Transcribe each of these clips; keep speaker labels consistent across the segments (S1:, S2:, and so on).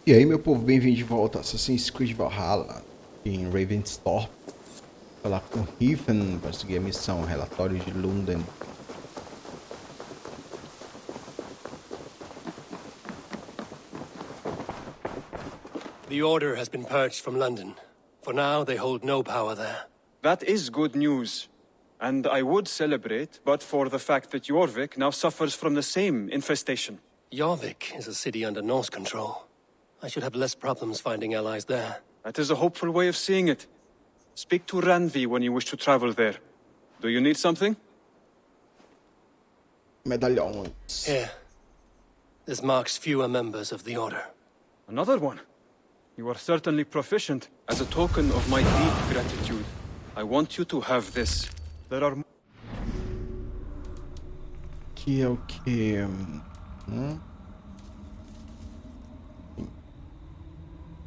S1: E aí, meu povo, bem-vindo de volta a Assassin's Creed Valhalla, em Ravensthorpe. Falar com Riven para seguir a missão, relatório de London.
S2: The Order has been purged from London. For now, they hold no power there.
S3: That is good news. And I would celebrate, but for the fact that Jorvik now suffers from the same infestation.
S2: Jorvik is a city under Norse control. I should have less problems finding allies there.
S3: That is a hopeful way of seeing it. Speak to Randvi when you wish to travel there. Do you need something?
S1: Medalhões.
S2: Here. This marks fewer members of the Order.
S3: Another one? You are certainly proficient. As a token of my deep gratitude, I want you to have this. There are...
S1: Que é o que?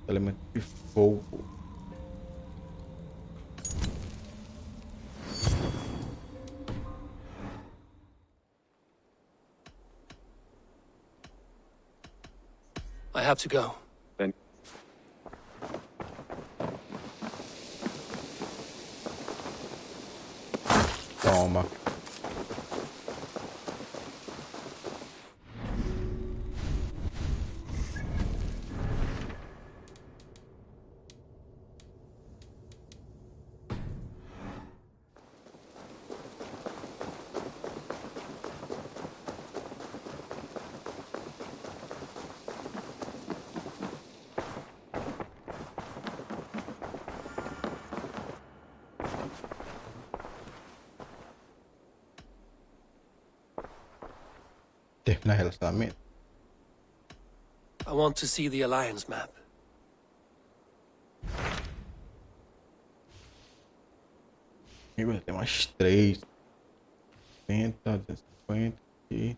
S1: Elemento de fogo.
S2: I have to go.
S3: Then...
S1: Toma. Terminar relacionamento.
S2: I want to see the Alliance map.
S1: Tem mais 3. 50, 250 e...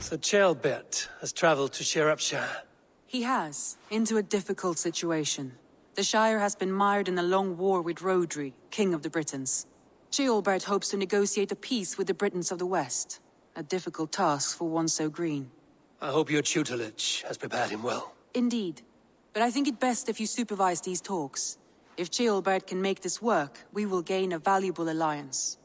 S2: Sir Chelbert has traveled to Shropshire.
S4: He has, into a difficult situation. The Shire has been mired in a long war with Rhodri, King of the Britons. Ceolbert hopes to negotiate a peace with the Britons of the West. A difficult task for one so green.
S2: I hope your tutelage has prepared him well.
S4: Indeed. But I think it best if you supervise these talks. If Ceolbert can make this work, we will gain a valuable alliance.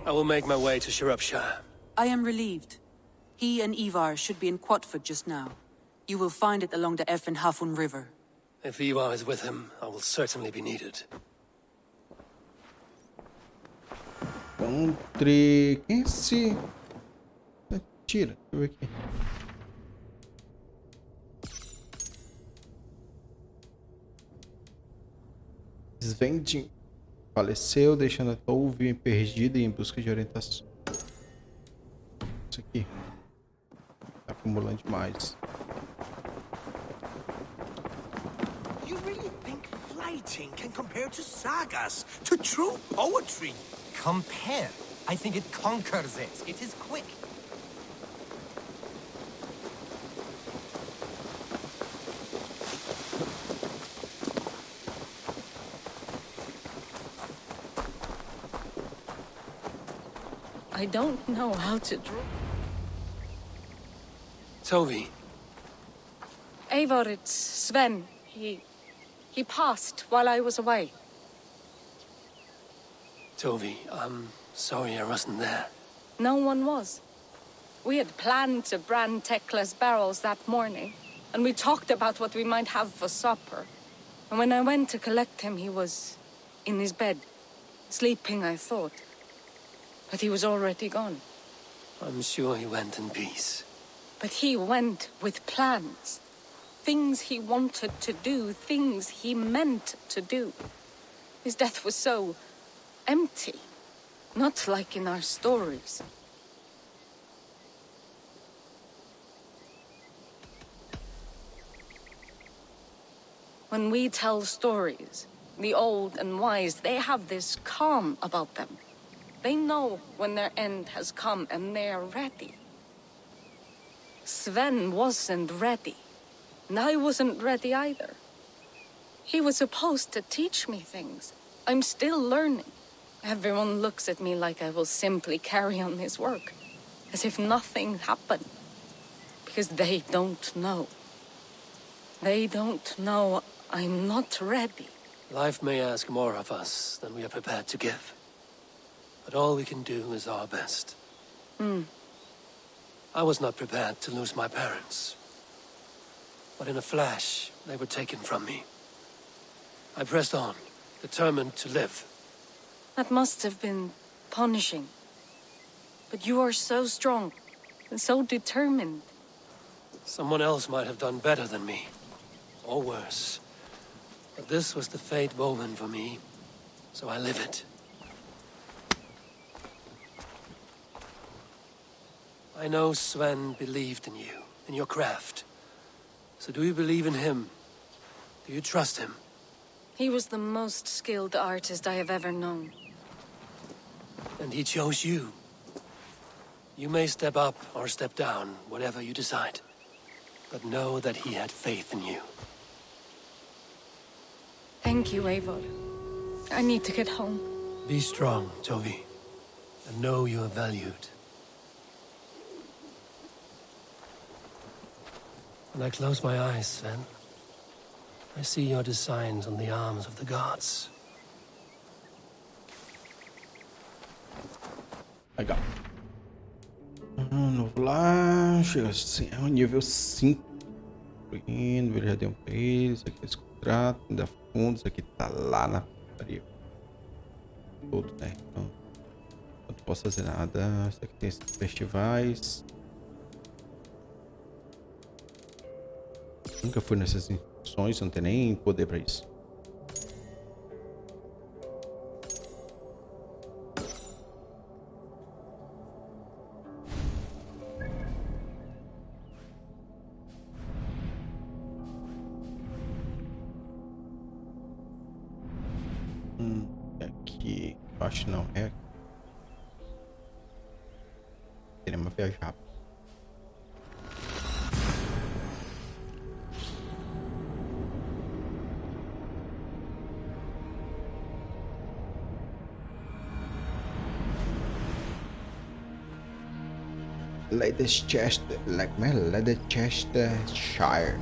S2: I will make my way to Shropshire.
S4: I am relieved. He and Eivor should be in Quatford just now. You will find it along the Hafun River.
S2: If Eivor is with him, I will certainly be needed.
S1: Encontre... Quem é esse? Tira, deixa eu ver aqui. Svend faleceu, deixando a Tolvi perdida e em busca de orientação. Isso aqui. Tá acumulando demais.
S5: You really think fighting can compare to sagas, to true poetry?
S6: Compare? I think it conquers it. It is quick.
S7: I don't know how to draw.
S2: Tovi.
S7: Eivor, it's Sven. He passed while I was away.
S2: Tovi, I'm sorry I wasn't there.
S7: No one was. We had planned to brand Tekla's barrels that morning, and we talked about what we might have for supper. And when I went to collect him, he was in his bed, sleeping, I thought. But he was already gone.
S2: I'm sure he went in peace.
S7: But he went with plans. Things he wanted to do, things he meant to do. His death was so empty, not like in our stories. When we tell stories, the old and wise, they have this calm about them. They know when their end has come and they are ready. Sven wasn't ready, and I wasn't ready either. He was supposed to teach me things. I'm still learning. Everyone looks at me like I will simply carry on his work, as if nothing happened. Because they don't know. They don't know I'm not ready.
S2: Life may ask more of us than we are prepared to give. But all we can do is our best. I was not prepared to lose my parents. But in a flash, they were taken from me. I pressed on, determined to live.
S7: That must have been punishing. But you are so strong, and so determined.
S2: Someone else might have done better than me. Or worse. But this was the fate woven for me, so I live it. I know Sven believed in you, in your craft. So do you believe in him? Do you trust him?
S7: He was the most skilled artist I have ever known.
S2: And he chose you. You may step up or step down, whatever you decide. But know that he had faith in you.
S7: Thank you, Eivor. I need to get home.
S2: Be strong, Toby. And know you are valued. When I close my eyes, Sven, I see your designs on the arms of the gods.
S1: Legal. Novo lá. Chega assim, é o nível 5. Indo, ele já deu pra eles. Aqui eles contratam, ainda fundos. Aqui tá lá na putaria. Tudo, né? Então, não posso fazer nada. Isso aqui tem esses festivais. Nunca fui nessas instituições, não tem nem poder pra isso. Aqui, acho não, é. Queremos viajar. Leicestershire.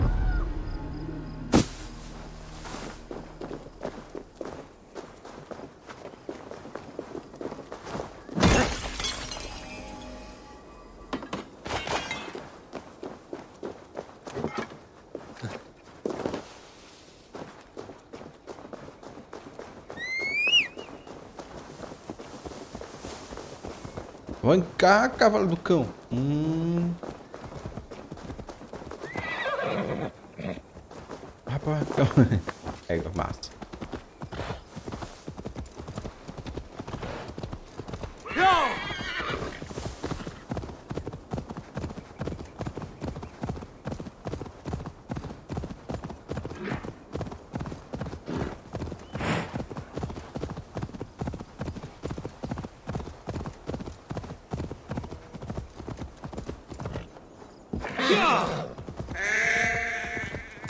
S1: Vem cá, cavalo do cão. Rapaz, é massa.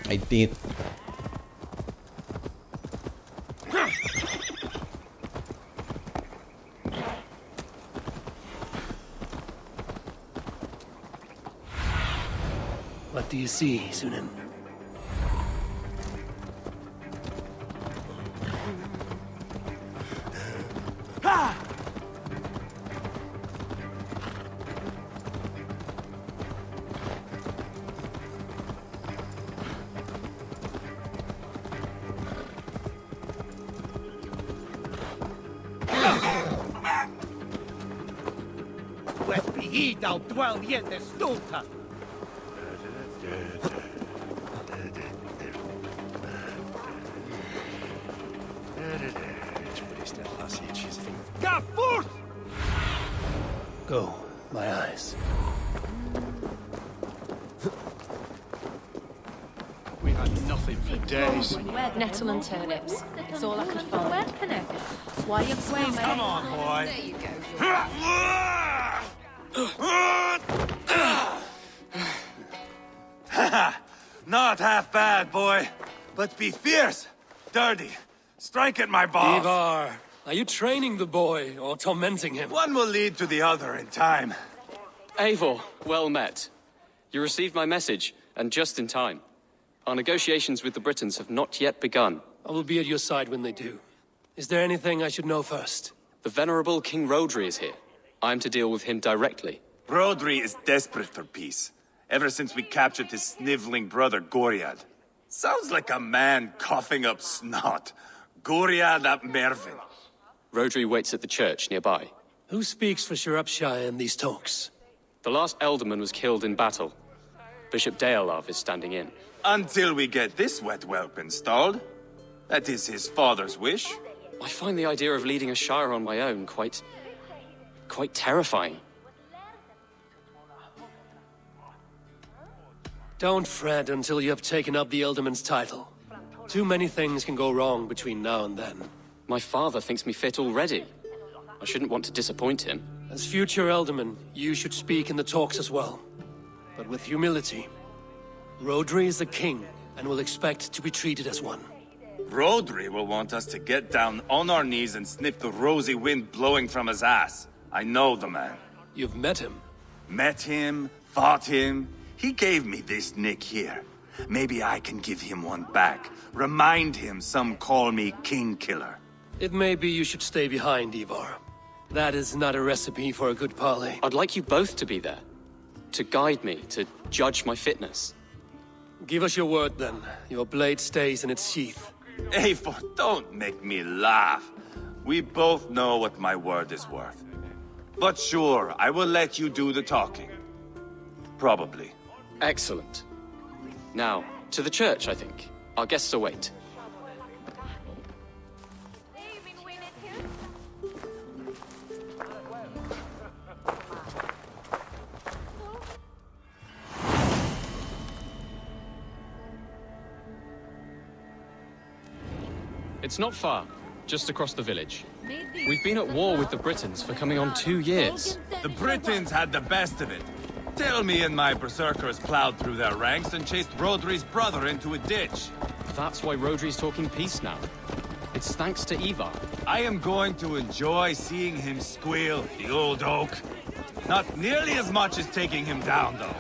S1: Aí dentro.
S2: What do you see, Sunan?
S5: Thou dwell yen the stulta.
S2: Go, my eyes.
S8: We had nothing for days.
S9: Nettle and turnips. It's all I could find. Why you playing?
S5: Come on, boy.
S9: There you go.
S5: Not half bad, boy. But be fierce, dirty. Strike at my balls.
S2: Eivor, Are you training the boy or tormenting him?
S5: One will lead to the other in time.
S10: Eivor, well met. You received my message, and just in time. Our negotiations with the Britons have not yet begun.
S2: I will be at your side when they do. Is there anything I should know first?
S10: The venerable King Rodri is here. I am to deal with him directly.
S5: Rodri is desperate for peace, ever since we captured his sniveling brother Goriad. Sounds like a man coughing up snot. Goriad ap Mervyn.
S10: Rodri waits at the church nearby.
S2: Who speaks for Shropshire in these talks?
S10: The last Elderman was killed in battle. Bishop Deolav is standing in.
S5: Until we get this wet whelp installed. That is his father's wish.
S10: I find the idea of leading a shire on my own quite terrifying.
S2: Don't fret until you have taken up the Elderman's title. Too many things can go wrong between now and then.
S10: My father thinks me fit already. I shouldn't want to disappoint him.
S2: As future Elderman, you should speak in the talks as well. But with humility. Rodri is the king, and will expect to be treated as one.
S5: Rodri will want us to get down on our knees and sniff the rosy wind blowing from his ass. I know the man.
S2: You've met him?
S5: Met him, fought him. He gave me this nick here. Maybe I can give him one back. Remind him some call me King Killer.
S2: It may be you should stay behind, Eivor. That is not a recipe for a good parley.
S10: I'd like you both to be there. To guide me, to judge my fitness.
S2: Give us your word, then. Your blade stays in its sheath.
S5: Eivor, don't make me laugh. We both know what my word is worth. But sure, I will let you do the talking. Probably.
S10: Excellent. Now, to the church, I think. Our guests await. It's not far, just across the village. We've been at war with the Britons for coming on 2 years.
S5: The Britons had the best of it. Tell me and my berserkers plowed through their ranks and chased Rodri's brother into a ditch.
S10: That's why Rodri's talking peace now. It's thanks to Eivor.
S5: I am going to enjoy seeing him squeal, the old oak. Not nearly as much as taking him down, though.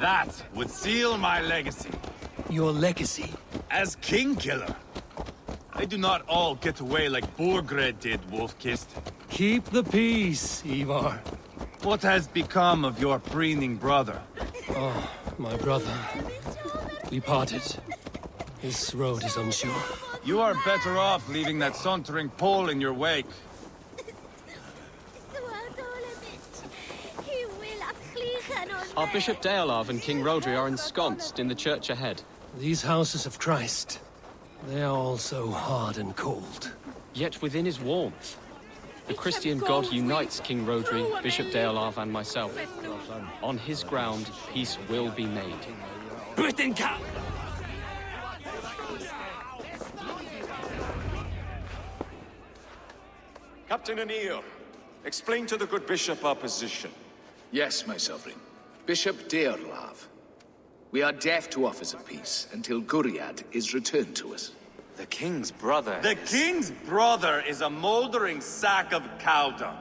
S5: That would seal my legacy.
S2: Your legacy?
S5: As King Killer. They do not all get away like Borgred did, Wolf-Kissed.
S2: Keep the peace, Eivor.
S5: What has become of your preening brother?
S2: Oh, my brother. We parted. His road is unsure.
S5: You are better off leaving that sauntering Pole in your wake.
S10: Our Bishop Deolav and King Rodri are ensconced in the church ahead.
S2: These houses of Christ, they are all so hard and cold.
S10: Yet within is warmth. The Christian God unites King Rodri, Bishop Deolav, and myself. On his ground, peace will be made.
S5: Britain cap!
S11: Captain Anil, explain to the good bishop our position.
S12: Yes, my sovereign. Bishop Deolav. We are deaf to offers of peace until Goriad is returned to us.
S11: The king's brother
S5: The king's brother is a moldering sack of cow dung.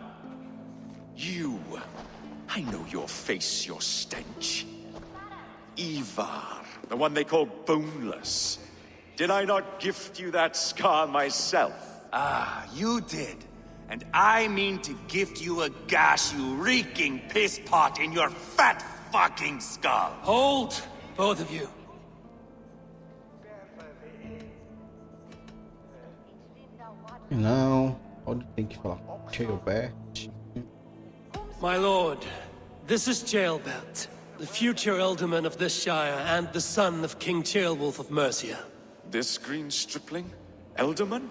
S11: You! I know your face, your stench. Eivor, the one they call boneless. Did I not gift you that scar myself?
S5: Ah, you did. And I mean to gift you a gash, you reeking piss pot in your fat fucking skull.
S2: Hold, both of you.
S1: Não, pode tem que falar Jailbert.
S2: My lord, this is Jailbert, the future Elderman of this shire and the son of King Ceolwulf of Mercia.
S11: This green stripling? Elderman?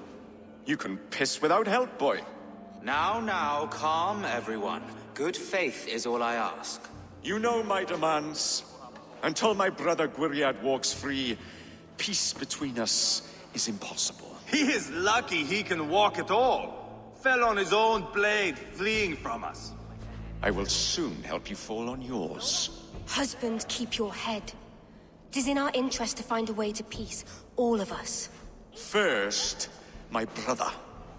S11: You can piss without help, boy.
S13: Now, calm everyone. Good faith is all I ask.
S11: You know my demands. Until my brother Gwyriad walks free, peace between us is impossible.
S5: He is lucky he can walk at all. Fell on his own blade, fleeing from us.
S11: I will soon help you fall on yours.
S14: Husband, keep your head. It is in our interest to find a way to peace, all of us.
S11: First, my brother.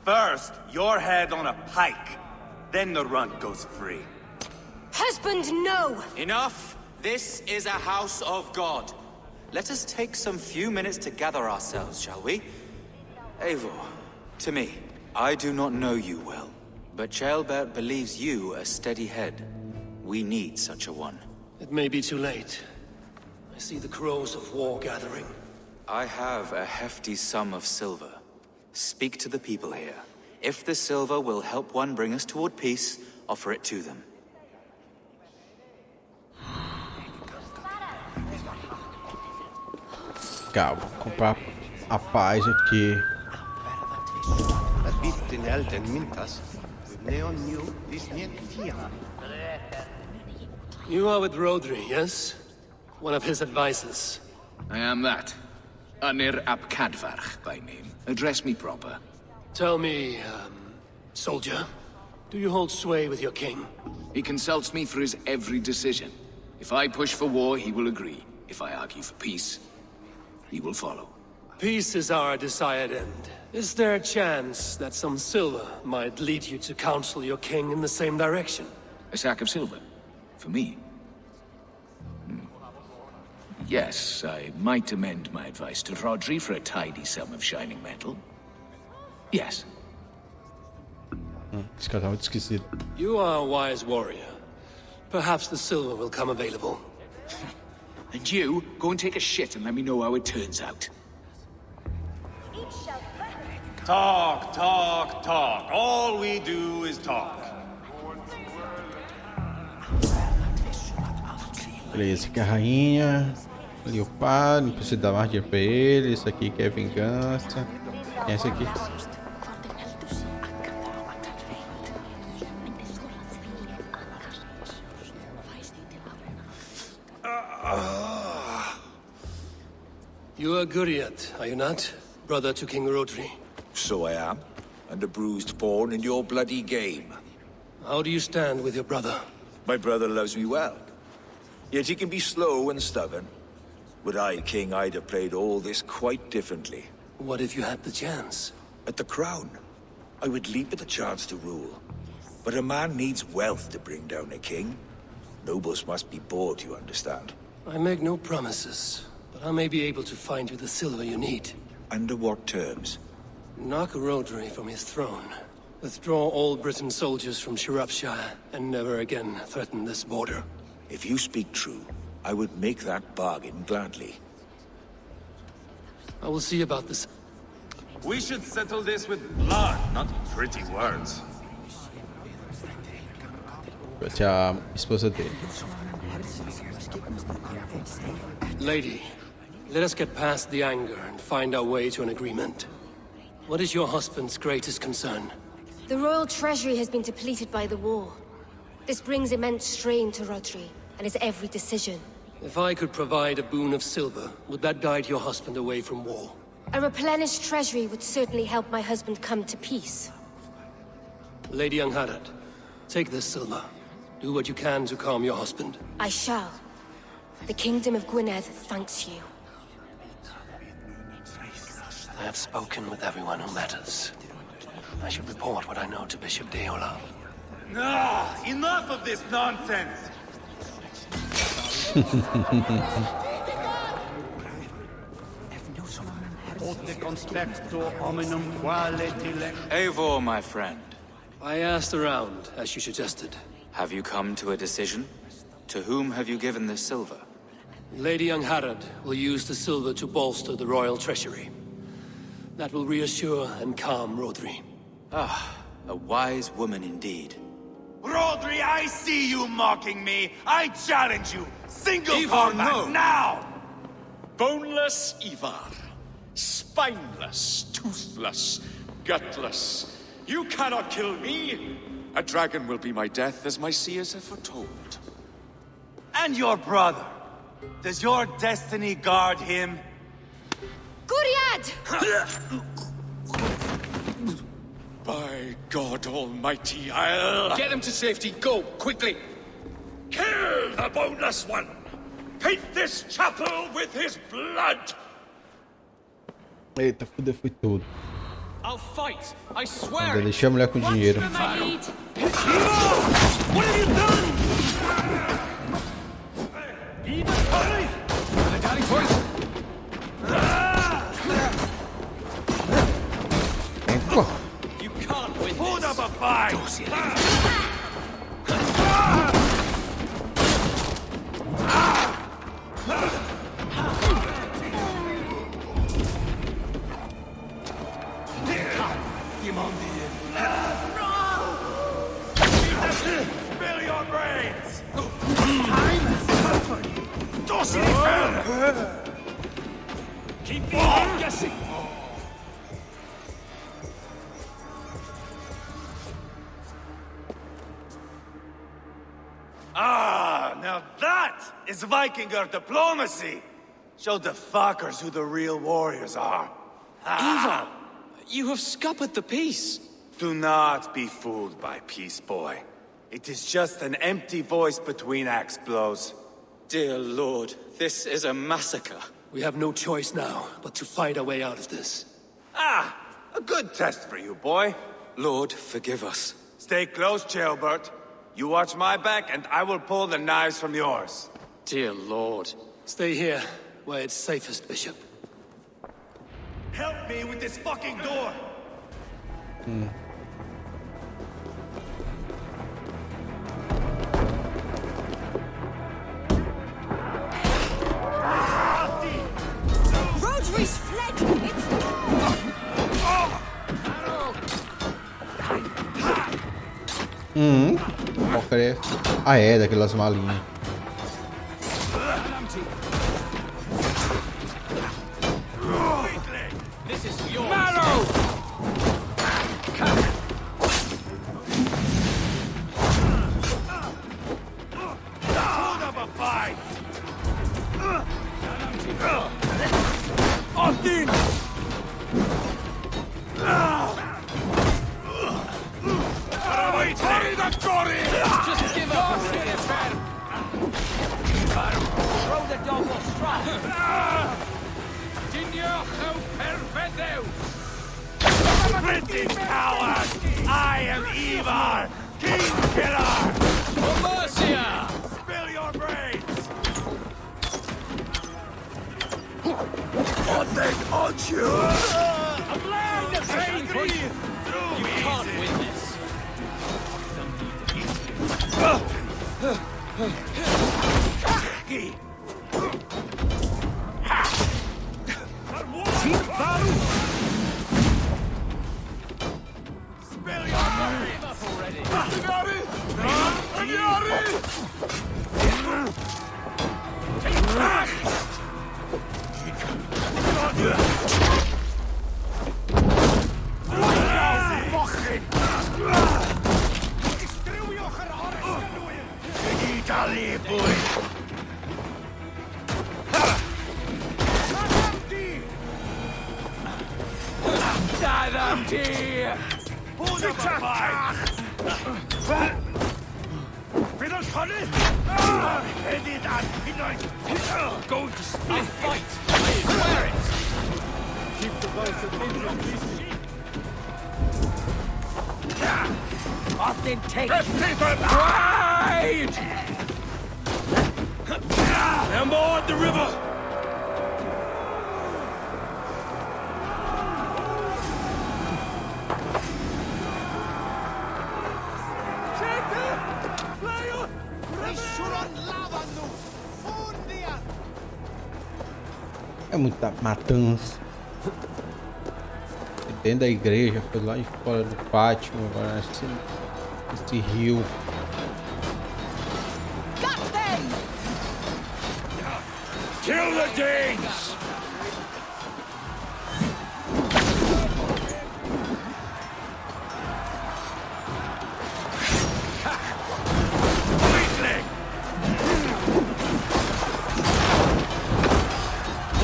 S5: First, your head on a pike. Then the runt goes free.
S14: Husband, no!
S13: Enough! This is a house of God. Let us take some few minutes to gather ourselves, shall we? Eivor, to me, I do not know you well, but Ceolbert believes you a steady head. We need such a one.
S2: It may be too late. I see the crows of war gathering.
S13: I have a hefty sum of silver. Speak to the people here. If the silver will help one bring us toward peace, offer it to them.
S1: Calma, vou comprar a paz aqui.
S2: You are with Rodri, yes? One of his advisors.
S12: I am that. Anir ap Cadfarch by name. Address me proper.
S2: Tell me, soldier, do you hold sway with your king?
S12: He consults me for his every decision. If I push for war, he will agree. If I argue for peace, he will follow.
S2: Peace is our desired end. Is there a chance that some silver might lead you to counsel your king in the same direction?
S12: A sack of silver? For me? Yes, I might amend my advice to Rodri for a tidy sum of shining metal. Yes.
S1: Esse cara tá muito esquisito.
S2: You are a wise warrior. Perhaps the silver will come available.
S12: And you, go and take a shit and let me know how it turns out.
S5: Talk, talk, talk. All we do is talk.
S1: Beleza, aqui é a rainha. Ali o padre, não precisa dar mais dinheiro pra ele. Esse aqui quer vingança. Quem é esse aqui?
S2: You are Guriat, are you not? Brother to King Rodri.
S15: So I am, and a bruised pawn in your bloody game.
S2: How do you stand with your brother?
S15: My brother loves me well. Yet he can be slow and stubborn. Were I king, I'd have played all this quite differently.
S2: What if you had the chance?
S15: At the crown, I would leap at the chance to rule. But a man needs wealth to bring down a king. Nobles must be bought, you understand.
S2: I make no promises, but I may be able to find you the silver you need.
S15: Under what terms?
S2: Knock Rodri from his throne. Withdraw all Britain soldiers from Shropshire, and never again threaten this border.
S15: If you speak true, I would make that bargain gladly.
S2: I will see about this.
S5: We should settle this with blood, not pretty words.
S1: Vai ser a esposa dele.
S2: Lady, let us get past the anger and find our way to an agreement. What is your husband's greatest concern?
S14: The royal treasury has been depleted by the war. This brings immense strain to Rodri, and his every decision.
S2: If I could provide a boon of silver, would that guide your husband away from war?
S14: A replenished treasury would certainly help my husband come to peace.
S2: Lady Angharad, take this silver. Do what you can to calm your husband.
S14: I shall. The Kingdom of Gwynedd thanks you.
S2: I have spoken with everyone who matters. I should report what I know to Bishop Deola.
S5: Ah, enough of this nonsense!
S13: Eivor, my friend.
S2: I asked around, as you suggested.
S13: Have you come to a decision? To whom have you given this silver?
S2: Lady Angharad will use the silver to bolster the royal treasury. That will reassure and calm Rodri.
S13: Ah, a wise woman indeed.
S5: Rodri, I see you mocking me! I challenge you! Single
S11: Eivor,
S5: combat,
S11: no.
S5: now!
S11: Boneless Ivar. Spineless, toothless, gutless. You cannot kill me! A dragon will be my death, as my seers have foretold.
S5: And your brother? Does your destiny guard him?
S14: Guriad!
S11: By God Almighty, I'll...
S12: Get him to safety, go, quickly!
S11: Kill the boneless one! Paint this chapel with his blood!
S1: Eita, fudeu, foi tudo.
S10: I'll fight. I swear.
S1: Ainda deixei a mulher com dinheiro.
S2: What have you done?
S10: You can't win
S15: Hold
S10: this.
S15: up a fight! Spill your brains!
S2: Keep me guessing.
S5: Ah, now that is Vikinger diplomacy! Show the fuckers who the real warriors are.
S10: Eivor, you have scuppered the peace.
S5: Do not be fooled by peace, boy. It is just an empty voice between axe blows.
S13: Dear Lord, this is a massacre.
S2: We have no choice now but to find our way out of this.
S5: Ah, a good test for you, boy.
S13: Lord, forgive us.
S5: Stay close, Jailbert. You watch my back, and I will pull the knives from yours.
S13: Dear Lord.
S2: Stay here, where it's safest, Bishop.
S5: Help me with this fucking door!
S14: Rosary's fled!
S1: Qualquer... Ah, é, daquelas malinhas.
S10: This is yours.
S15: Hold up a fight!
S10: Just give up already.
S6: Throw the dog or strike.
S15: Printed coward! I am Eivor, King Killer!
S10: Mercia!
S15: Spill your brains!
S2: Nothing on you!
S10: You can't win this.
S2: Going to split.
S10: I'll fight. I swear it.
S3: Keep the voice of Indian pieces.
S6: Often take
S2: Pride! And board the river!
S1: É muita matança. Dentro da igreja, foi lá fora do pátio, agora esse rio.
S2: Kill the Danes!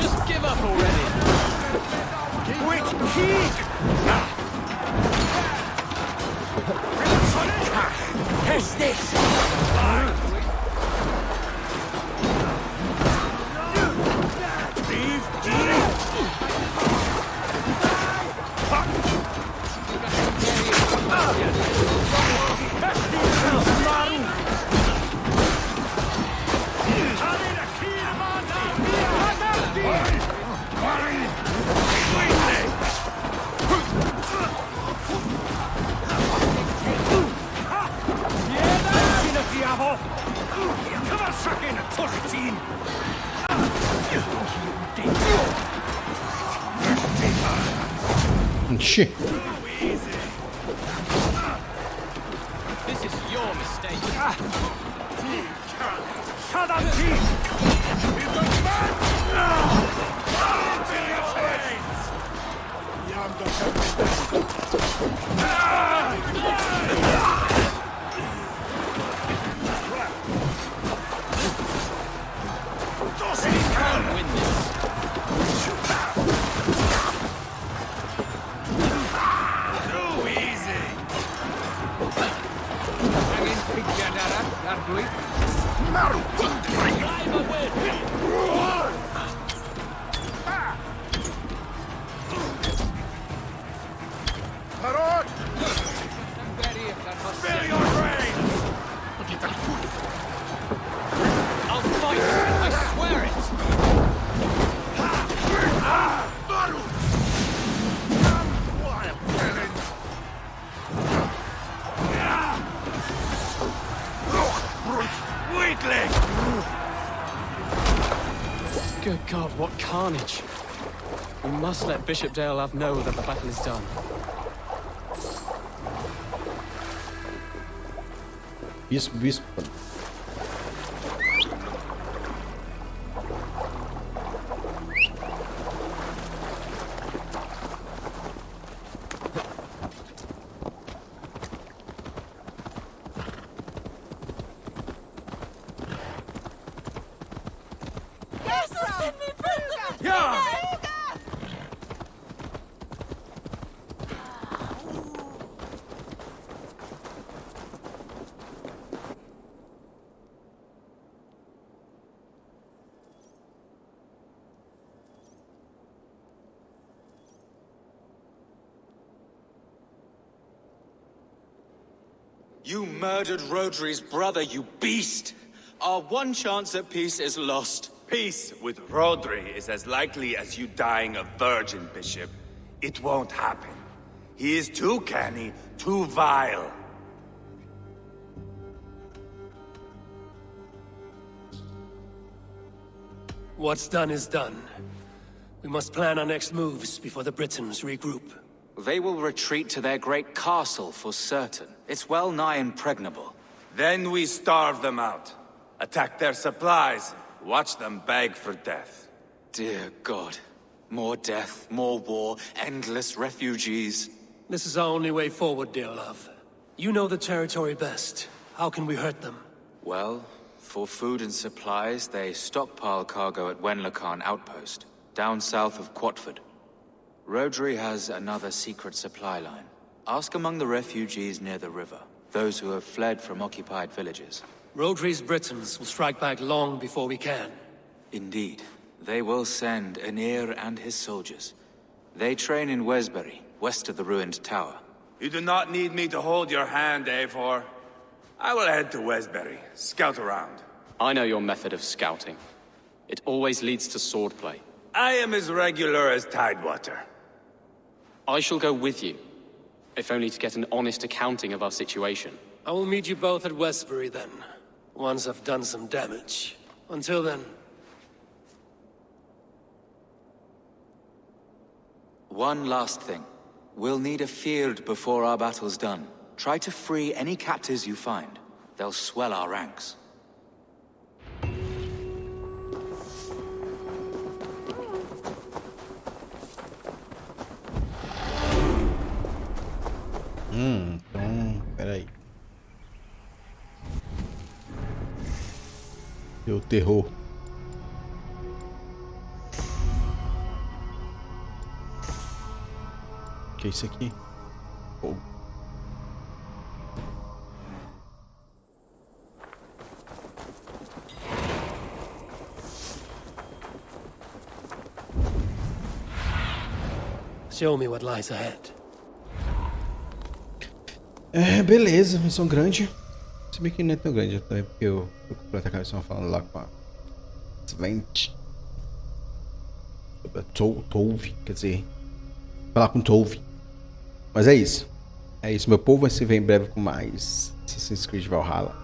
S10: Just give up already.
S6: Who's this?
S1: Ixi.
S10: This is your mistake.
S8: Shut up, teeth! Into your face!
S10: Can't win this.
S8: Too easy! Fill your brain!
S10: I'll fight. I swear it.
S8: Weakling!
S10: Good God, what carnage. We must let Bishop Deolav know that the battle is done.
S1: Bispo.
S13: You murdered Rodri's brother, you beast! Our one chance at peace is lost.
S5: Peace with Rodri is as likely as you dying a virgin, Bishop. It won't happen. He is too canny, too vile.
S2: What's done is done. We must plan our next moves before the Britons regroup.
S13: They will retreat to their great castle for certain. It's well nigh impregnable.
S5: Then we starve them out. Attack their supplies. Watch them beg for death.
S13: Dear God. More death, more war, endless refugees.
S2: This is our only way forward, dear love. You know the territory best. How can we hurt them?
S13: Well, for food and supplies, they stockpile cargo at Wenlacan Outpost, down south of Quatford. Rodri has another secret supply line. Ask among the refugees near the river, those who have fled from occupied villages.
S2: Rodri's Britons will strike back long before we can.
S13: Indeed. They will send Aenir and his soldiers. They train in Wesbury, west of the ruined tower.
S5: You do not need me to hold your hand, Eivor. I will head to Wesbury, scout around.
S10: I know your method of scouting. It always leads to swordplay.
S5: I am as regular as Tidewater.
S10: I shall go with you, if only to get an honest accounting of our situation.
S2: I will meet you both at Westbury then, once I've done some damage. Until then...
S13: One last thing. We'll need a field before our battle's done. Try to free any captives you find. They'll swell our ranks.
S1: Então, peraí. Deu terror. O que é isso aqui? Fogo.
S2: Show me what lies ahead.
S1: É, beleza, missão grande. Se bem que não é tão grande também, porque eu completo a cabeça falando lá com a Svent. Sobre a Tolvi, quer dizer, falar com Tolvi. Mas é isso. É isso, meu povo. Vai se ver em breve com mais Assassin's Creed Valhalla.